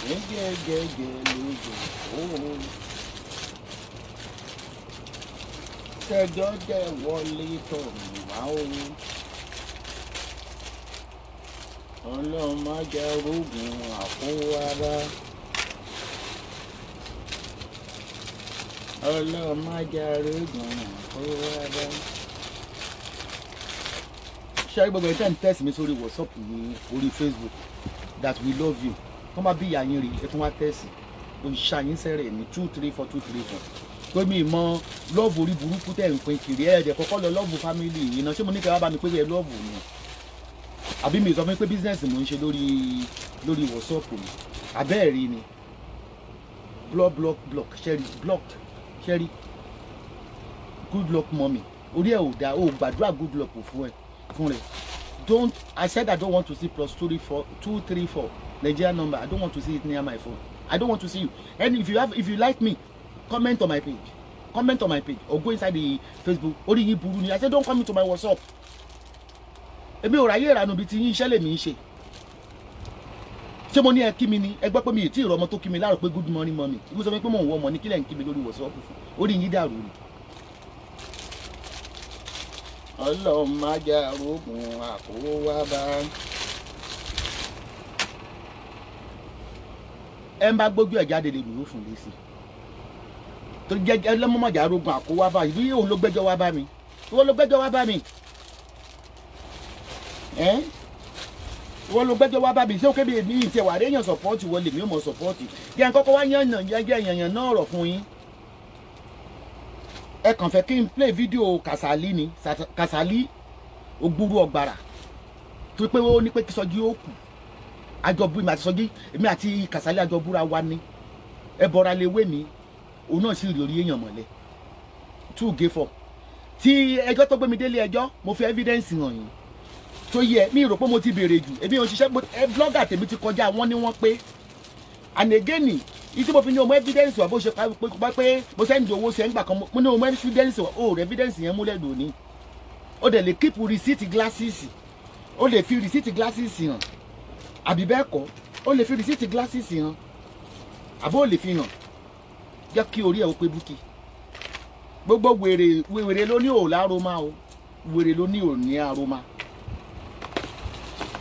gẹ́gẹ́gẹ́ lójú òun tẹjọ́ dẹ̀ wọlé tọ̀ mí wá òun ọlọ́run má jẹ́ rógùn àkówárá ọlọ́run má jẹ́ rógùn àkówárá. ṣé gbogbo ẹ̀ tẹ́ ń tẹ́sí mi sórí WhatsApp ní orí Facebook that we love you wọ́n bá bí ìyá yín rí ẹ tún wá tẹ́sí òṣìṣàyín sẹ́rẹ̀ ní 234 234 tó mi mọ lọ́ọ̀bù orí burúkú tẹ̀ ń pin kiri ẹ̀ẹ́dẹ̀ kọ́kọ́ lọ lọ́ọ̀bù family yìí náà ṣé mo ní kẹ́ wá bá mi pé ẹ lọ́ọ̀bù ni àbí mi sọ fún mi pé business mo ń ṣe lórí WhatsApp mi abẹ́ẹ̀rí ni block ṣẹ́rí good luck mommy orí ẹ̀ ò dáa ó gbàdúrà good luck fún rẹ̀ don't I said I don't want to see +234 Nigeria number. I don't want to see it near my phone. I don't want to see you. And if you like me, comment on my page. Comment on my page or go inside the Facebook. Ori yin buru ni. I said don't come into my WhatsApp. Èmi ò ráyè ranu bí ti yín iṣẹ́ lèmi ń ṣe. Ṣé mo ní ẹ kí mi ni? Ẹ gbọ́ pé mi ì tí ì rọmọ tó kí mi láàrọ̀ pé good morning mommy. Ibo sọ pé mo ń wọ ọmọ ní kílẹ̀ ń kí mi lórí WhatsApp fún. Ori yin dàrú ni. Ọlọ́run má jẹ́ arógun àkówá bá. Ẹ ń bá gbójú ẹ̀ jáde lè lùú fún lẹ́sìn tó jẹ́ ẹlẹ́mọ̀mọ̀jà arógun àkówá bá ìlú yìí òun ló gbẹ́jọ́ wá bá mi ìwọ ló gbẹ́jọ́ wá bá mi ìwọ ló gbẹ́jọ́ wá bá mi ṣé ó kébì ní ìtẹ̀ wà réyàn sọ̀pọ́ọ̀tì wọlé mi ò mọ̀ sọ̀pọ́ọ̀tì jẹ́ ń kọ́kọ́ wá yànyàn náà ọ̀rọ̀ fún yín ẹ kàn fẹ́ kí n play fídíò Kàsálí ni Kàsálí Ògbúrú Ọ̀gbàrà tó pé ó ní pé kí Sọjí ó kù àjọbú mi àti Sọjí èmi àti Kàsálí àjọbúra wa ní ẹ bọra lè wé mi òun náà sì rí orí èèyàn mọ́lẹ̀ 2 gé 4 tí ẹjọ́ tó gbé mi délé ẹjọ́ mo fi evidence hàn yín tó yẹ mi rò pé mo ti béèrè jù èmi ò ṣiṣẹ́ blogger tèmi ti kọjá wọ́n ní wọ́n pé and again ìtí mo fi ní ọmọ evidence wà bó ṣe pé mo sẹ́ndì owó sí ẹ̀ńgbà kan mo ní ọmọ evidence wà ó rẹ̀ evidence yẹn múlẹ̀ lónìí ó dẹ̀ lè keep receipt glasses ó lè fi receipt glasses hàn àbí bẹ́ẹ̀ kọ́ ó lè fi receipt glasses hàn àbó lè fi hàn jẹ́ kí orí ẹ̀ ó pé búkì gbogbo wèrè ló ní òòlà aroma o wèrè ló ní òní aroma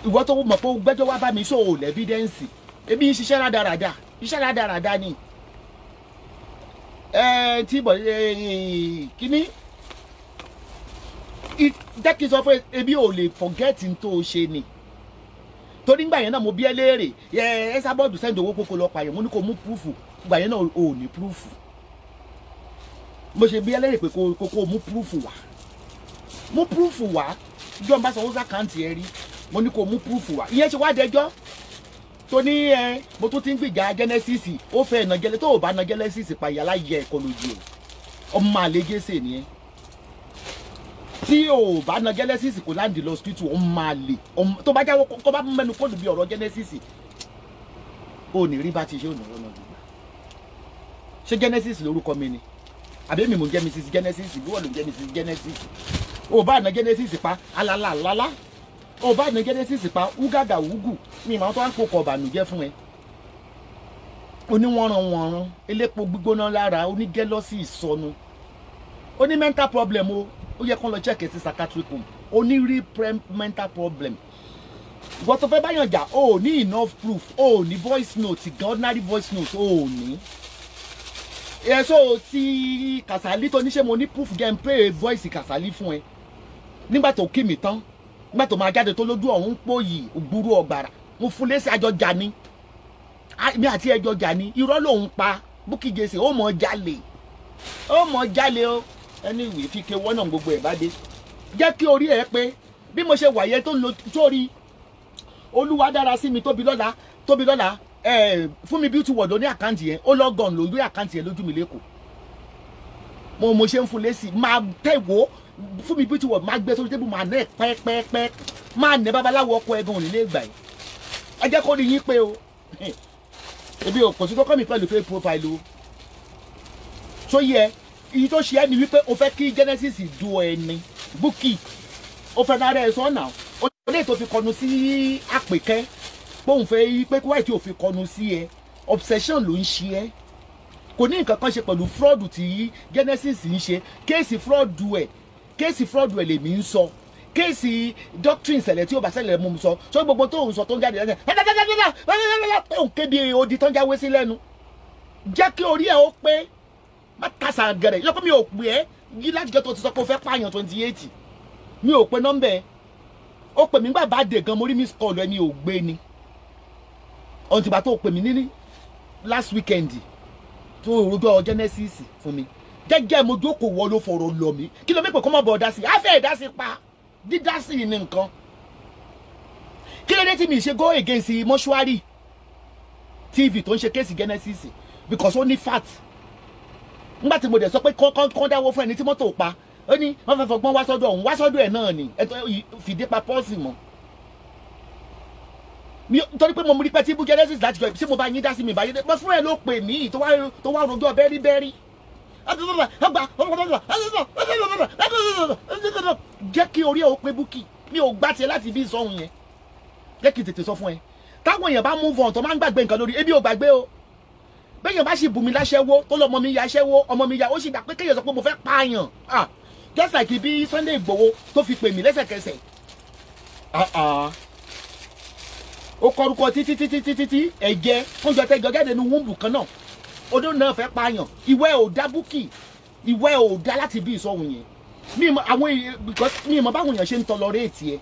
ìwọ tó mọ̀ pé gbẹ́jọ́ wá bá mi sọ ò lẹ́bídẹ́ǹsì ebi ń ṣiṣẹ́ rádaràda iṣẹ́ rádaràda ni tí bọ̀ kíní jẹ́ kí n sọ fún ebi ò lè forget n tó ṣe ni torí ngbà yẹn náà mo bí ẹ léèrè ẹ sábọ́ọ̀dù sẹ́ńdì owó kókó lọ pààyàn mo ní kó mú púrúfù ngbà yẹn náà ò ní púrúfù mo ṣe bí ẹ léèrè pé kó mú púrúfù wá jọ́ n bá sanwó sàkáǹtì ẹ rí mo ní kó mú púrúfù wá ìyẹn ṣe wá dẹjọ́ tó ní mo tún ti ń gbìjà Genesis ó fẹ́ ẹ̀nà gẹ́lẹ́ tó ò bá na Genesis pa ìyá láyé ẹ̀kọ́ lójú ẹ̀ ọmọ àlè Jésè nìyẹn tí ò bá na Genesis kò láǹdì lọ hospital ọmọ àlè tó bá jáwọ́ kó bá mẹ́nu kóòdù bí ọ̀rọ̀ Genesis ò ní rí bá ti ṣe ò ní rọ́nà gbígbà ṣé Genesis lórúkọ mi ni àbí mi mò ń jẹ́ Mrs Genesis bí wọ́n ló ń jẹ́ Mrs Genesis ò bá na Genesis pa alálàlálá ó bá ní Genesis pa ugaga ugu ní ìmọ̀ tó ń kó kọ̀ bànújẹ́ fún ẹ oníwọ̀nranwọ̀nran elépo gbígbóná lára onígẹ́lọ́sì ìsọnù oní mental problem ó yẹ kó lọ check sí psychiatric home oní real mental problem ìwọ tó fẹ́ báyàn jà ó ní enough proof ó ní voice note ordinary voice note ó ní so ti Kàsálí tó ní ṣe mo ní proof jẹ́ n play voice Kàsálí fún ẹ nígbà tó kí mi tán nígbà tó máa jáde tó lójú ọ̀hún pòyì Ògbúrú Ọ̀gbàrà mo fún lẹ́sẹ̀ àjọjà ni mi àti ẹjọ́ jà ni irọ́ lòun pa Bukky Jesse ó mọ̀ jalè o ẹni ìwé fi ké wọ́nà gbogbo ẹ̀ bá dé jẹ́ kí orí ẹ̀ pé bí mo ṣe wàyẹ tó ń lo sórí Olúwa dára sí mi tóbi lọ́la fún mi beauty world ní àkáǹtì yẹn ó lọ́gàn lórí àkáǹtì yẹn lójú mi lẹ́kọ̀ọ́ mo ṣe ń fún lẹ́sì máa tẹ̀wọ́ fún mi beauty world máa gbé sórí tébù máa nẹ́ pẹ́pẹ́pẹ́ máa nẹ́ babaláwo ọkọ ẹ̀gàn ò ní lè gbà yìí ẹ jẹ́ kó rí yín pé o ebi ò kò sí kọ́kọ́ mi pẹ̀lú fake profile o tó yẹ iye tó ṣe ẹ́ ni wípé o fẹ́ kí Genesis du ẹni Bukky o fẹ́ dára ẹ̀ sọ́nà o lè tó fi kọnu sí Àpèkẹ́ pé òun fẹ́ yí pé kí wáyé tí o fi kọnu sí ẹ obsession ló ń ṣe ẹ́ kò ní nǹkan kan ṣe pẹ̀lú fraud tí Genesis ń ṣe kéèsì fraud ẹ̀ lèmi ń sọ kéèsì doctrine ṣẹlẹ̀ tí ó bá ṣẹlẹ̀ mú mi sọ so gbogbo tó ń sọ tó ń jáde lẹ́sẹ̀ tó ń kébi odi tó ń jáwé sí lẹ́nu jẹ́ kí orí ẹ̀ ó pé má kásá gẹ̀rẹ̀ yọkọ mi ò pè é yí láti jẹ́ tó ti sọ pé ó fẹ́ pààyàn 28 mi ò pe nọ́mbẹ̀ ó pè mí gbà bá dé gan mo rí miss call ẹni ò gbé ni ohun tí bá tó pè mí ní last weekend tó rojọ́ Genesis fún mi gẹ́gẹ́ mo jókòó wọ́ ló fọ̀rọ̀ lọ mí kí ló mẹ́pẹ̀ kó má bọ̀ dá sí afẹ́ ìdá sí pa dídá sí ní nǹkan kí ló dé tí mi ṣe go against mọ́ṣúárì TV tó ń ṣe kéèsì Genesis because ó ní fat nígbà tí mo dẹ̀ sọ pé kọ́ dáwọ́ fún ẹni tí mọ́tò pa ó ní wọ́n fẹ́ fọgbọ́n wá sọ́dọ̀ òun wá sọ́dọ̀ ẹ̀ náà ni fìdí pa pọ́ọ̀sì mọ́ torí pé mo mú rí pẹ́ tí ibú Genesis láti jọ ṣé mo bá yín dá sí mi báyìí mo fún ẹ ló pè mí tó wá rojọ́ bẹ́rí jẹ́ kí orí ẹ̀ ó pé búkì mi ò gbá tiẹ̀ láti bí ìsọ̀hún yẹn jẹ́ kí n tètè sọ fún ẹ táwọn èèyàn bá move on tó máa ń gbàgbé nǹkan lórí ebi ò gbàgbé o bẹ́yàn bá sì bù mí láṣẹ́wó tó lọ́mọ mi ya aṣẹ́wó ọmọ mi ya ó sì gbà pé kéèyàn sọ pé mo fẹ́ pààyàn just like bí Sunday Igboho tó fi pè mí lẹ́sẹ̀kẹsẹ̀ ó kọrúkọ títí ẹ̀jẹ̀ oúnjẹ tẹ́jọ jáde ní wúńbù kan náà odó náà fẹ́ pààyàn ìwẹ́ ò dá búkì ìwẹ́ ò dá láti bí ìsọ̀hún yẹn mi mọ̀ báwọn èèyàn ṣe ń tọlọréètì ẹ̀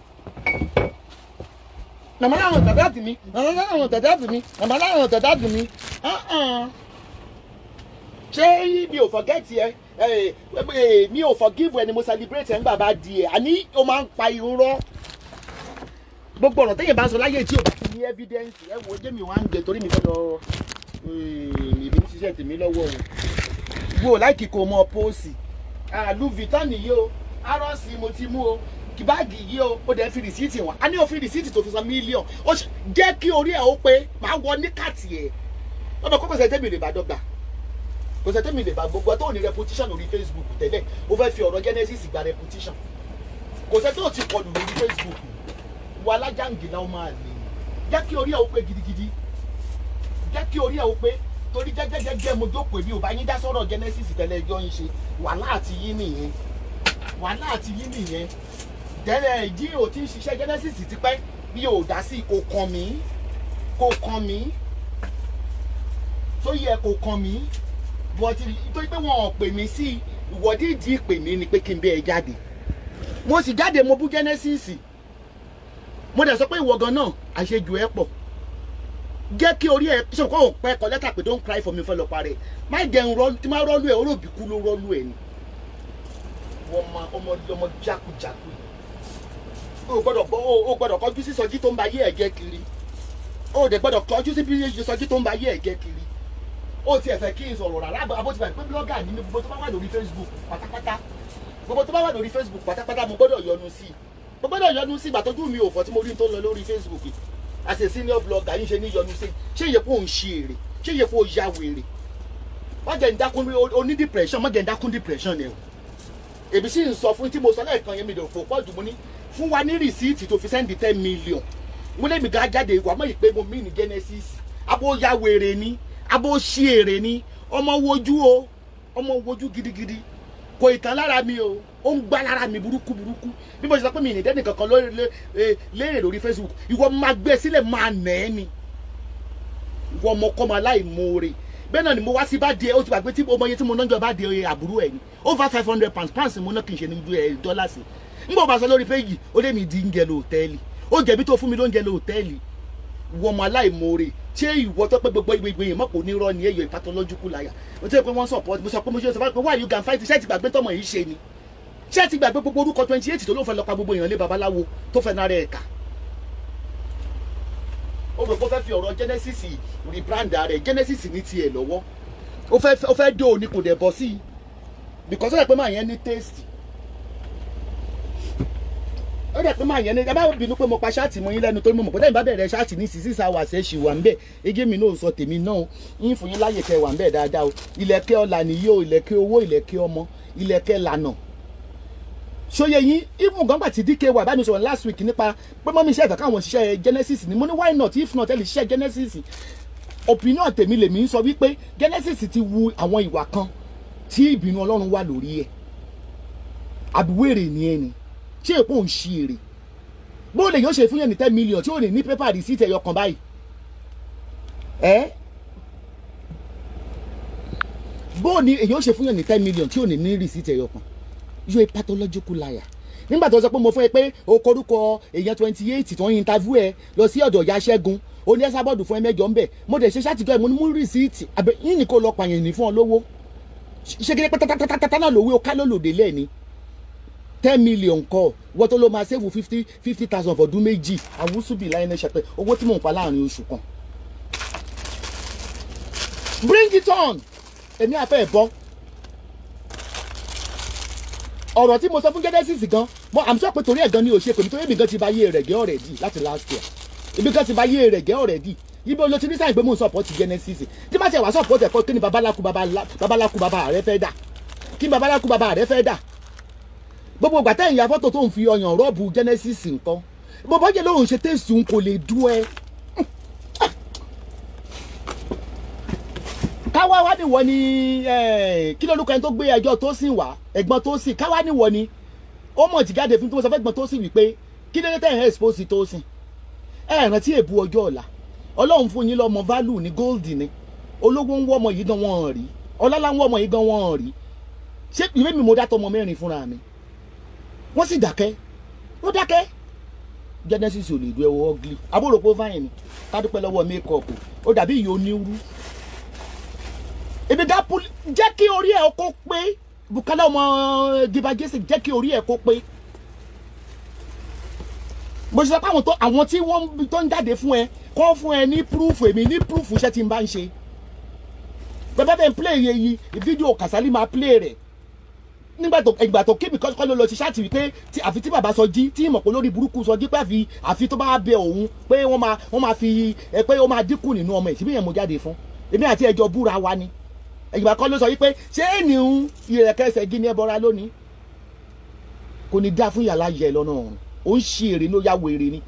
màmá láwọn tàdá tì mí ṣé mi ò forget ẹ mi ò forgive ẹni mo celebrate ẹ ń bàbá di ẹ àní o máa ń pa irọ́ gbogbo ọ̀rọ̀ téèyàn bá ń sọ láyé tí o bá ti ní evidence ẹ wo jẹ́mi wá ń gbé torí mi fọ́dọ̀ ìbí ní ṣiṣẹ́ tèmi lọ́wọ́ o wo láìkí kò mọ póòsì Louis Vuitton yìí o arọ́sì mo ti mú o báàgì yìí o dẹ̀ fi rìsíìtì wọn a ní òfin rìsíìtì tó fi san mílíọ̀n ó jẹ́ kí orí ẹ̀ ó pé máa wọ ní kàtì ẹ̀ ọmọ kókò sẹ́tẹ́ mi lè bá dọ́gba kò sẹ́tẹ́ mi lè bá gbogbo tó ní reputation lórí Facebook tẹ́lẹ̀ ó fẹ́ fi ọ̀rọ̀ Genesis gba reputation kò sẹ́tẹ́ ò ti kọlù lórí Facebook wọ alájàǹgì náà máa lè jẹ́ kí orí ẹ̀ ó pé gidigidi jẹ́ kí orí ẹ̀ ó pé torí jẹ́jẹ́jẹ́jẹ́ mo jókòó mi ò bá yín dá sọ́rọ̀ Genesis tẹ́lẹ̀ ẹjọ́ yín ṣe wàhálà àti yín nìyẹn tẹ́lẹ̀ ìdí ò tí ń ṣiṣẹ́ Genesis ti pẹ́ bí ò dá sí kò kàn mí tó yẹ kò kàn mí but torí pé wọn ò pè mí sí ìwọ́dí ìdí ìpè mí ni pé kí n bẹ́ ẹ jáde mo sì jáde mo bú Genesis mo dẹ̀ sọ pé ìwọ gan náà àṣejù ẹ pọ̀ jẹ́ kí orí ẹ ṣe kó pẹ́ kọ lẹ́tà pé don't cry for me fẹ́ lọ parẹ́ má jẹun rọ́ọ̀lù tí má rọ́ọ̀lù ẹ̀ oróbì kú ló rọ́ọ̀lù ẹ̀ ni ọmọ jákujàku o gbọ́dọ̀ kọjú sí sọjí tó ń ba ayé ẹ̀ jẹ́ kiri o dẹ̀ gbọ́dọ̀ kọjú sí bí sọjí tó ń ba ayé ẹ̀ jẹ́ kiri o tiẹ̀ fẹ́ kí n sọ̀rọ̀ rárá abótí báyìí pé blogger ní gbogbo tó bá wà lórí Facebook pátápátá mo gbọ́dọ̀ yọnu sí ìgbà tójú mi ò fọ́ tí mo rí tó ń lọ lórí Facebook as a senior blogger yín ṣe ní yọnu sí ṣé iye kó ń ṣe èrè ṣé iye kó ya wèrè má jẹ́ ń dákún oní depression má jẹ́ ń dákún depression ẹ̀ o èmi sì ń sọ fún tí mo sọ lẹ́ẹ̀kan yẹn mi dò fò pọ̀ jù mo ní fún wa ní rìsíìtì tó fi sẹ́ndì 10 million mo lé mi ga jáde wà mọ́ ìpè mo mí ní Genesis abo ya wèrè ni abo ṣí èrè ni ọmọ wojú gidigidi kò ìtàn lára mi o ó ń gbá lára mi burúkú bí mo ṣe sọ pé mi ní dẹ́nì kankan léèrè lórí Facebook ìwọ máa gbé sílẹ̀ máa nà ẹ́ ni ìwọ ọmọkọ́mọ aláìmoore bẹ́ẹ̀ náà ni mo wá sí bá di ẹ ó ti gbàgbé tí ọmọ yẹn tí mo náà jọ bá di àbúrò ẹ̀ ni over £500 mo náà kì í ṣe ní dọ́là sí n bọ̀ bá sọ lórí péjì ó lé mi di ń jẹ lọ hòtẹ́ẹ̀lì ó jẹ̀bi tó fún mi ló ń jẹ lọ hòtẹ́ẹ̀lì ìwọ ọmọ aláìmoore ṣé ìwọ tó pé gbogbo ìgbìgbì yìí mọ̀ kò ní rọ́ ni ẹ̀yọ pathological liar ó ti pé wọ́n support mo sọ pé mo ṣe sọ pé why you can fight ṣé ti gbàgbé tọmọ yìí ṣe ni ṣé ti gbàgbé gbogbo orúkọ 28 tó ló fẹ́ lọ pa gbogbo èèyàn lé babaláwo tó fẹ́ nára ẹ̀ka ó rò pé ó fẹ́ fi ọ̀rọ̀ Genesis rebrand rẹ̀ Genesis ní tiẹ̀ lọ́wọ́ ó fẹ́ dé òní kò dẹ̀ bọ́ sí i because ó rẹ̀ pé máa yẹn ní taste ó dẹ̀ pé máa yẹn ní ẹ bá bínú pé mo pa ṣáàtì mọ́ yín lẹ́nu torí mo mọ̀ pé lẹ́yìn bá bẹ̀rẹ̀ ṣáàtì ní 6 hours ẹ̀ ṣì wà ń bẹ̀ ege mi náà sọ tèmi náà ń fún yín láyè kẹ́ wà ń bẹ̀ dáadáa o ilẹ̀kẹ́ ọlà nìyí o ilẹ̀kẹ́ owó ilẹ̀kẹ́ ọmọ ilẹ̀kẹ́ lànà ṣóyè yín even gangba ti DK wà bá mi sọ̀rọ̀ last week nípa pé mọ́mí iṣẹ́ ìfẹ́ káwọn ṣiṣẹ́ Genesis ni mo ní why not if not ẹ lè ṣiṣẹ́ Genesis opinion tèmi lèmi ń sọ wípé Genesis ti wu àwọn ìwà kan tí ìbínú Ọlọ́run wà lórí ẹ̀ àbí wèrè ni ẹni ṣé èpò ń ṣe èrè bó lè yóò ṣe fún yẹn ní 10 million tí ò ní pépà receipt ẹyọ kan báyìí bó ni èyàn ṣe fún yẹn ní 10 million tí ò ní receipt ẹyọ kan you a pathological liar nígbà tó sọ pé mo fún ẹ pé o korúkọ èèyàn 28 tó ń interview ẹ lọ sí ọ̀dọ̀ ìyá Ṣẹ́gun ó ní ẹsà bọ́ọ̀dù fún ẹ mẹ́jọ ń bẹ̀ mo dẹ̀ ṣe ṣàtìjọ́ ẹ mo ní mú receipt àbẹ yín ní kó lọ pààyàn ní fún ọ lówó ṣé kí ni pé tátátátá náà lówó ká lólòdè lẹ́ẹ̀ni 10 million kọ wọ́n tó ló máa save 50,000 fọdún méjì àwùsùbí láyé náà ṣàpẹ́ owó tí mò ń pa láàrin oṣù kan bring it on èmi àfẹ́ ẹ̀bọ ọ̀rọ̀ tí mo sọ fún Genesis gan mo am sọ pé torí ẹ̀ gan ni ò ṣe pé nítorí èmi gan ti bá yé rẹ̀ gẹ́ already láti last year èmi gan ti bá yé rẹ̀ gẹ́ already ibi ló ti ní sáyìn pé mo ń support Genesis tí bá ti wà support ẹ̀kọ́ kí ni babaláku baba rẹ fẹ́ dà kí babaláku baba rẹ fẹ́ dà gbogbo ìgbà tẹ́yìn ya fọ́tò tó ń fi ọyàn rọ́ọ̀bù Genesis nǹkan bọ́bọ́ jẹ́ lóhùn ṣe tẹ̀sí òun kò lè dú ẹ. káwá wá níwọ ni kí lórúkọ ẹni tó gbé ẹjọ́ tó sìn wá ẹ̀gbọ́n tó sìn káwá níwọ ni ó mọ̀ tí jáde fún tó sọ fẹ́ gbọ́n tó sìn wípé kí ló dé tẹ̀yìn expose tó sìn rántí èbú ọjọ́ ọ̀la Ọlọ́run fún yín lọ́mọ value ní gold ni olówó ń wọ́ ọmọ yìí gan wọ́n rí ọlọ́lá ń wọ́ ọmọ yìí gan wọ́n rí ṣé ìwé mi mo dá tọmọ mẹ́rin fúnra mi wọ́n sì dákẹ́ wọ́n dákẹ́ Genesis ò lè du ẹwọ́ ugly abúrò pé fáyìn ni kádúpẹ́ lọ́wọ́ make-up ó dàbí ìyó onírú ibi dápú jẹ́ kí orí ẹ̀ kó pé Bùkálá ọmọ Diva Jesse jẹ́ kí orí ẹ̀ kó pé mo ṣe sọ pé àwọn tí wọ́n tó ń jáde fún ẹ kọ́ fún ẹ ní proof èmi ní proof iṣẹ́ tí n bá ń ṣe bẹ́ẹ̀ bẹ́ẹ̀ play yẹn fídíò Kàsálí máa play rẹ̀ ìgbà tó kébì kọ́ ló lọ ti ṣáàtì wípé àfi tí bàbá Sọjí tí ìmọ̀ pé lórí burúkú Sọjí pé àfi tó bá bẹ òun pé wọ́n máa fi pé ó máa dínkù nínú ọmọ ẹ̀ síbí yẹn mo jáde fún èmi àti ẹjọ́ búra wa ni ìgbà kan ló sọ wípé ṣé ènìyàn ìrẹ̀kẹsẹ̀ gíní ẹbọra lónìí kò ní dá fún yàrá yẹ lọ́nà ọ̀run ó ń ṣe èrè ló yá wèrè ni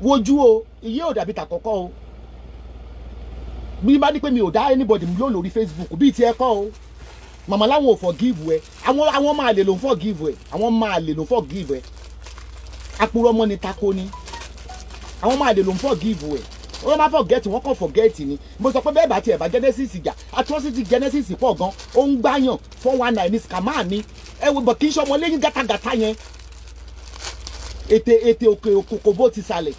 wojú o iye ò dàbí tàkọ́kọ́ o bí bá ní pé mi ò dá anybody lò lórí Facebook bíi ti ẹ kọ́ o màmá láwọn ò forgive ẹ àwọn máa lè lò ń forgive ẹ àwọn máa lè lò ń forgive ẹ àpòrọ ọmọ ni tako ni àwọn máa lè lò ń forgive ẹ wọ́n máa forget wọ́n kàn forget ni mo sọ pé bẹ́ẹ̀ bá tiẹ̀ bá Genesis jà atrocity Genesis pọ̀ gan ó ń gbáyàn 419 ní scammer ni ẹ wo bọ̀ kí n ṣọmọ lẹ́yìn gátagàtá yẹn ètè òkè òkòkò bó ti sàlẹ̀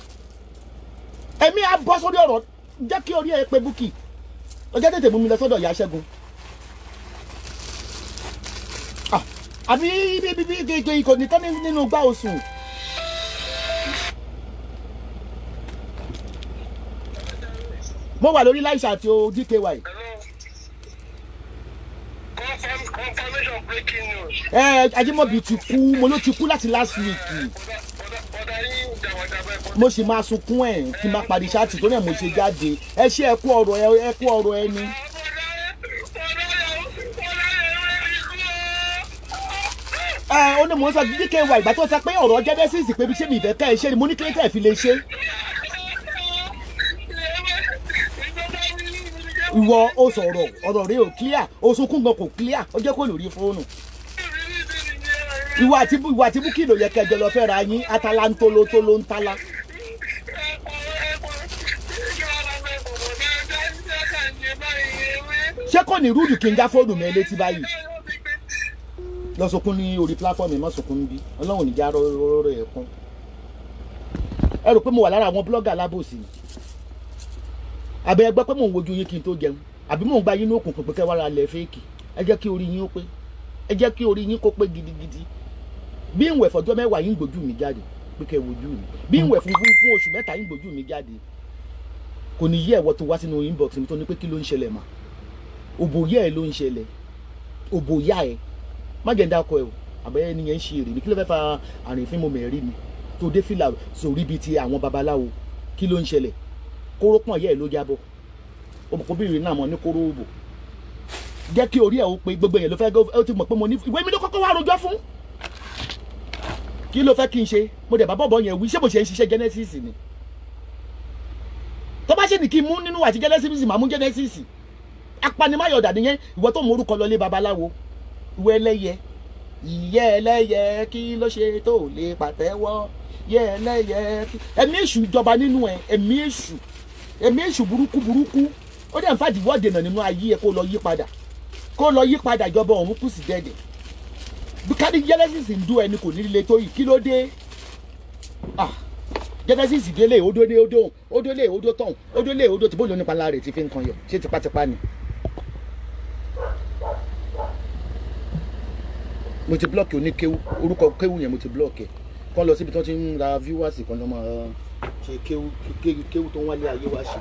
ẹ̀mí á bọ́ sórí ọ̀rọ̀ jẹ́ kí orí ẹ pé Bukky ọjọ́ tètè mú mi lọ sọ́dọ̀ ìyá Ṣẹ́gun àbí bí kò ní tán nínú gbá oṣù. mo wà lórí láìsà àti o DKY. Confirmation breaking news. Ajímọ̀bí ti kú mo ló ti kú láti last week. mo sì máa sunkún ẹ̀ kí n máa parí ṣáàtì tó náà mo ṣe jáde ẹ ṣe ẹ kú ọ̀rọ̀ ẹni. ó ní mò ń sọ DKY ìgbà tó sọ pé ọ̀rọ̀ Genesis pé bí ṣé mi ìfẹ́ ká ẹ ṣe ni mo ní kílẹ̀ tẹ̀ fi lè ṣe. ìwọ ó sọ̀rọ̀ ọ̀rọ̀ rẹ ò clear ó sunkún gan kò clear ó jẹ́ kó lórí fóònù. ìwà àti Bukky ló yẹ kẹjọ lọ fẹ́ ra yín atala ń tolo tó ló ń tala. ṣé kò ní rúdù kí n já fóònù mi létí báyìí lọ sunkún ní orí pláfọ́ọ̀mù má sunkún bí Ọlọ́run níjà rọrọ ẹ̀ kún. ẹ rò pé mo wà lára àwọn blọ́gà lábòsí ni àbẹ ẹgbẹ́ pé mò ń wojú yín kí n tó jẹun àbí mò ń gba yín ní òkùnkùn pé kẹwàá lẹ fẹ́ẹ̀kì ẹ jẹ́ kí orí yín ó pé ẹ jẹ́ kí orí yín kó pé gidigidi bí ìwẹ̀ fọjọ́ mẹ́wàá yín gbójú mi jáde pé kẹ́ wojú mi bí ìwẹ̀ fún oṣù mẹ́ta yín gbójú mi jáde kò ní yẹ ẹ̀wọ́ tó wá sínú inbox mi tó ní pé kí ló ń ṣẹlẹ̀ mà òbòyá ẹ ló ń ṣẹlẹ̀ òbòyá ẹ má jẹ́ ń dákọ̀ ẹ o àbẹ́ ẹni yẹn ń ṣe èrè ní kí ló fẹ́ fa àrìnfín mo mẹ́rí mi tó dé fìlà sórí bíi ti àwọn babaláwo kí ló ń ṣẹlẹ̀ kóró pọ̀n yẹ́ ẹ̀ ló jábọ̀ obìnrin náà mọ̀ ní kóró òbò jẹ́ kí orí ẹ̀ ó pé gbogbo yẹn ló fẹ́ ó ti mọ̀ pé mo ní ìwé mi ló kọ́kọ́ wá rojọ́ fún kí ló fẹ́ kí n ṣe mo dẹ̀ bá bọ̀bọ̀ yẹn wí ṣé mo ṣe ń ṣiṣẹ́ Genesis ni tó bá ṣe ni kí mú nínú àti Genesis máa mú Genesis apanimayọ̀dà nìyẹn ìwọ tó mú orúkọ lọlé babaláwo ìwọ ẹlẹ́yẹ ìyẹ́ ẹlẹ́yẹ kí ló ṣe tó lè pàtẹ́wọ́ yẹ́ ẹlẹ́yẹ ẹ̀mí èṣù jọba nínú ẹ̀ ẹ̀mí èṣù burúkú ó dẹ̀ ń fàdíwọ́ dènà nínú ayé ẹ̀ kó lọ yí padà ìjọba ọ̀run kù sí dẹ́dẹ̀ bukadi Genesis ń dún ẹni kò ní ilé tó yìí kí ló dé Genesis délé odólé odó tán odólé odó tí bóyá nípa lára rẹ̀ ti fi ń kan yọ ṣé tipátipá ni. mo ti blọọkì oníkéwú orúkọ kéwú yẹn mo ti blọọkì kọ́ lọ síbi tí wọ́n ti ń ra viewers kan lọ́ máa ṣe kéwú tó ń wálé ayé wá ṣe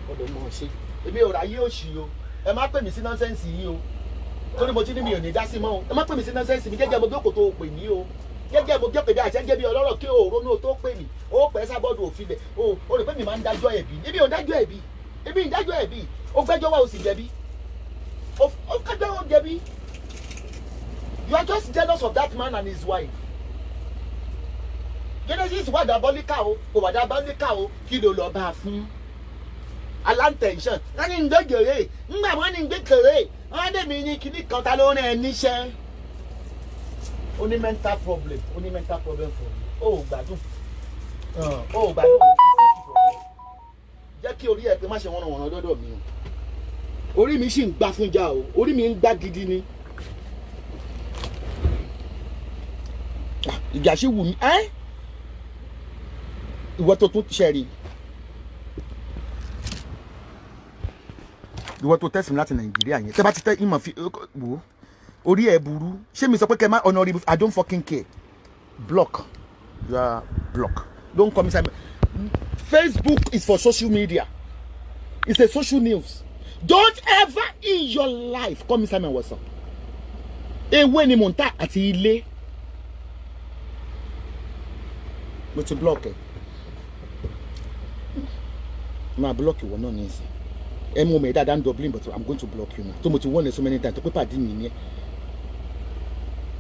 kọ́ lọ́ máa ṣe. èmi ò ráyé òṣì o ẹ má pè mí sí nọ́nsẹ́ǹsì yìí o torí mo ti ní mi ò ní dá sí mọ́ o ẹ má pè mí sí nọ́nsẹ́ǹsì mi jẹ́jẹ́ mo jókòó tó pè mí o jẹ́jẹ́ mo jókòó bí àṣẹ jẹ́ bí ọlọ́rọ̀ kí o ronú tó pè mí o pẹ́ sábọ́ọ̀dù òfin bẹ̀ o rò pé mi máa ń dájọ́ ẹ̀bí ibi ò dájọ́ ẹ̀bí ibi ìdájọ́ ẹ̀bí o gbẹ́jọ́ wá o sì jẹ̀bi o kájọ́ o jẹ̀bi. You are just jealous of that man and his wife. Genesis wà diabolical o, kò wà diabolical o, kí ló lọ bá a fún? Aláǹtẹ̀ǹṣàn, wọ́n ní ń gbé gèrè, ńgbà wọ́n ní ń gbé kèrè, wọ́n dẹ̀ mí ní kíní kan ta ló rìn ẹ níṣẹ́. Ó ní mental problem for you. Ó gbádùn. Ó gbádùn. Jẹ́ kí orí ẹ pé má ṣe wọ́n lọ́dọ̀ mi o. Orí mi sì ń gbá fún jà o, orí mi ń gbá gidi ni. Ìjà ṣì wù mí ìwọ tó tún ṣẹ̀rí ìwọ tó tẹ̀sí mi láti Nàìjíríà yẹn tẹ́ bá ti tẹ́ ìmọ̀ fi wò orí ẹ̀ burú ṣé mi sọ pé kẹ́ má honorable I don't fucking care block you are block don't come inside Facebook is for social media it's a social news don't ever in your life come inside my WhatsApp ewé ni mò ń tà àti ilé. Mo ti block ẹ máa block ìwọ náà ní ìsìn ẹ mú mi dáadáa ń Dublin but I'm going to block you now tó mo ti warn ẹ so many times tó pé pàdé mi ní ẹ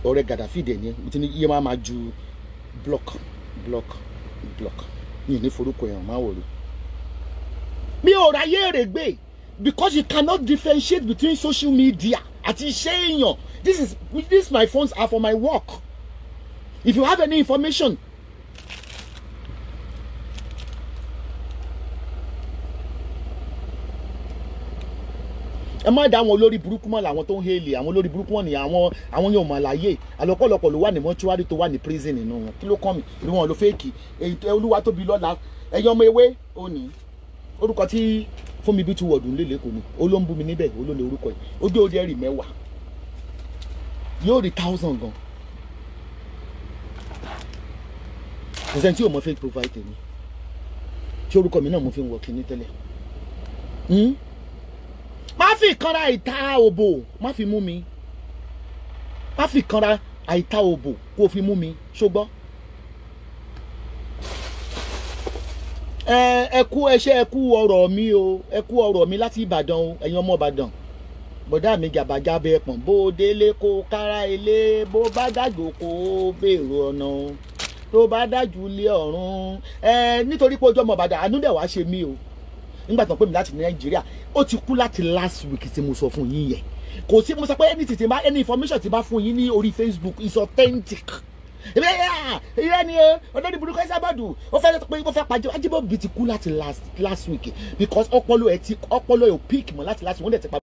ọ̀rẹ́ Gaddafi dẹ̀ ní ẹ mo ti ní iye máa ju block mi ò ní forúkọ ẹ̀hàn máa wọlé mi ò ráyè rè gbé because you cannot differentiate between social media àti iṣẹ́ èèyàn this my phones are for my work if you have any information. Ẹ má dá àwọn olórí burúkú mọ́ làwọn tó ń hélì àwọn olórí burúkú wọn ni àwọn yóò mọ̀ láyé àlọ́pọ̀lọpọ̀ ló wà ní mọ́túwárì tó wà ní prison nínú wọn kí ló kàn mí ìlú wọn ló fẹ́ẹ̀kì èyí olúwa tóbi lọ́la ẹ̀yọ́ ọmọ ewé òní orúkọ tí fún mi bí tú wọ̀dù ńlẹ̀ lẹ́kọ̀ọ́ ni olóńbù mi níbẹ̀ olóòlè orúkọ yìí ojú òde ẹ̀rì 10 yóò rí 1000 gan kò sẹ́ni tí yóò mọ fake profile tèmi tí orúkọ mi náà mo fi ń wọ kíní tẹ́lẹ̀ má fi kanra àìta òbò má fi mú mi má fi kanra àìta òbò kó fi mú mi ṣùgbọ́n ẹ kú ọ̀rọ̀ mi o ẹ kú ọ̀rọ̀ mi láti Ìbàdàn o ẹ̀yin ọmọ Ìbàdàn bọ̀dá mi gàbàjábẹ ẹ̀pọ̀n bó délé kó kára ilé bó bá dàjò kó bèrò ọ̀nà tó bá dájú lé ọ̀run nítorí pé ojú ọmọ Ìbàdàn àánú dẹ̀ wá ṣe mí o nígbà tó ń pè mí láti Nàìjíríà ó ti kú láti last week tí mo sọ fún yín yẹn kò sí mo sọ pé any information tí bá fún yín ní orí Facebook is authentic ìrẹ́ ni ọ̀dọ́ni burúkú ẹ̀sẹ̀ àbàdù ó fẹ́ pàjẹ́ Ajíbọ̀bí ti kú láti last week because ọpọlọ ẹ̀ ò pick mọ́ láti last week wọ́n dẹ̀ ti pa